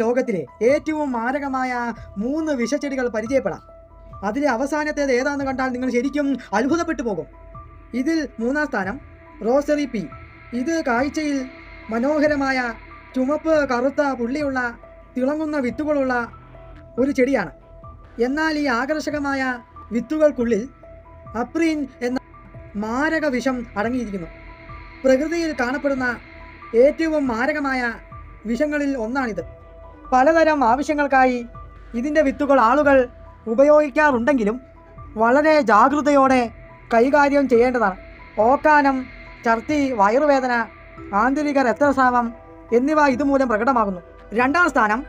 ലോകത്തിലെ ഏറ്റവും മാരകമായ 3 വിഷച്ചെടികൾ പരിചയപ്പെടാം. അതിലെ അവസാനത്തേത് ഏതാണെന്ന് കണ്ടാൽ നിങ്ങൾ ശരിക്കും അത്ഭുതപ്പെട്ടു പോകും. ഇതിൽ 3-ാം സ്ഥാനം റോസറി പീ. ഇത് കാഴ്ചയിൽ മനോഹരമായ ചുമപ്പ് കറുത്ത പുള്ളിയുള്ള തിളങ്ങുന്ന വിത്തുകളുള്ള ഒരു ചെടിയാണ്. എന്നാൽ ഈ ആകർഷകമായ വിത്തുകൾക്കുള്ളിൽ അപ്രീൻ എന്ന മാരക വിഷം അടങ്ങിയിരിക്കുന്നു. പ്രകൃതിയിൽ കാണപ്പെടുന്ന ഏറ്റവും മാരകമായ വിഷങ്ങളിൽ ഒന്നാണിത്. പലതരം ആവശ്യങ്ങൾക്കായി ഇതിൻ്റെ വിത്തുകൾ ആളുകൾ ഉപയോഗിക്കാറുണ്ടെങ്കിലും വളരെ ജാഗ്രതയോടെ കൈകാര്യം ചെയ്യേണ്ടതാണ്. ഓക്കാനം, ഛർദി, വയറുവേദന, ആന്തരിക രക്തസ്രാവം എന്നിവ ഇതുമൂലം പ്രകടമാകുന്നു. 2-ാം സ്ഥാനം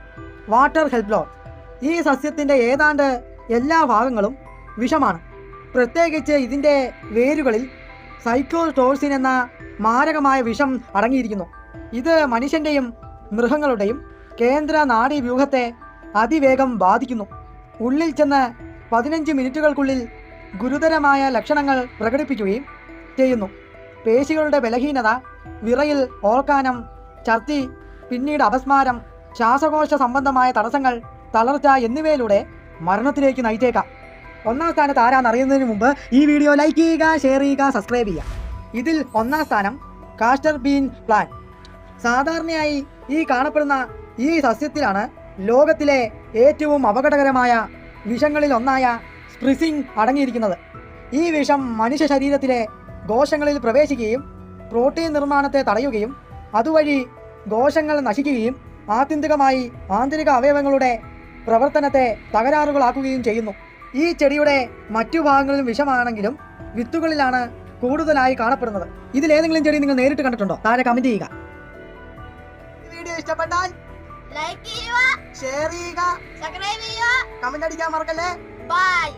വാട്ടർ ഹെൽപ്ലോർ. ഈ സസ്യത്തിൻ്റെ ഏതാണ്ട് എല്ലാ ഭാഗങ്ങളും വിഷമാണ്. പ്രത്യേകിച്ച് ഇതിൻ്റെ വേരുകളിൽ സൈക്ലോടോക്സിൻ എന്ന മാരകമായ വിഷം അടങ്ങിയിരിക്കുന്നു. ഇത് മനുഷ്യൻ്റെയും മൃഗങ്ങളുടെയും കേന്ദ്ര നാഡീവ്യൂഹത്തെ അതിവേഗം ബാധിക്കുന്നു. ഉള്ളിൽ ചെന്ന് 15 മിനിറ്റുകൾക്കുള്ളിൽ ഗുരുതരമായ ലക്ഷണങ്ങൾ പ്രകടിപ്പിക്കുകയും ചെയ്യുന്നു. പേശികളുടെ ബലഹീനത, വിറയൽ, ഓർക്കാനം, ഛർദി, പിന്നീട് അപസ്മാരം, ശ്വാസകോശ സംബന്ധമായ തടസ്സങ്ങൾ, തളർച്ച എന്നിവയിലൂടെ മരണത്തിലേക്ക് നയിച്ചേക്കാം. 1-ാം സ്ഥാനത്ത് ആരാന്നറിയുന്നതിന് മുമ്പ് ഈ വീഡിയോ ലൈക്ക് ചെയ്യുക, ഷെയർ ചെയ്യുക, സബ്സ്ക്രൈബ് ചെയ്യുക. ഇതിൽ 1-ാം സ്ഥാനം കാസ്റ്റർ ബീൻ പ്ലാന്റ്. സാധാരണയായി ഈ കാണപ്പെടുന്ന ഈ സസ്യത്തിലാണ് ലോകത്തിലെ ഏറ്റവും അപകടകരമായ വിഷങ്ങളിൽ ഒന്നായ സ്പ്രിസിൻ അടങ്ങിയിരിക്കുന്നത്. ഈ വിഷം മനുഷ്യ ശരീരത്തിലെ കോശങ്ങളിൽ പ്രവേശിക്കുകയും പ്രോട്ടീൻ നിർമ്മാണത്തെ തടയുകയും അതുവഴി കോശങ്ങൾ നശിക്കുകയും ആത്യന്തികമായി ആന്തരിക അവയവങ്ങളുടെ പ്രവർത്തനത്തെ തകരാറുകളാക്കുകയും ചെയ്യുന്നു. ഈ ചെടിയുടെ മറ്റു ഭാഗങ്ങളിലും വിഷമാണെങ്കിലും വിത്തുകളിലാണ് കൂടുതലായി കാണപ്പെടുന്നത്. ഇതിലേതെങ്കിലും ചെടി നിങ്ങൾ നേരിട്ട് കണ്ടിട്ടുണ്ടോ? താഴെ കമന്റ് ചെയ്യുക. വീഡിയോ ഇഷ്ടപ്പെട്ടാൽ ലൈക്ക് ചെയ്യുക, ഷെയർ ചെയ്യുക, സബ്സ്ക്രൈബ് ചെയ്യുക, കമന്റ് അടിക്കാൻ മറക്കല്ലേ. ബൈ.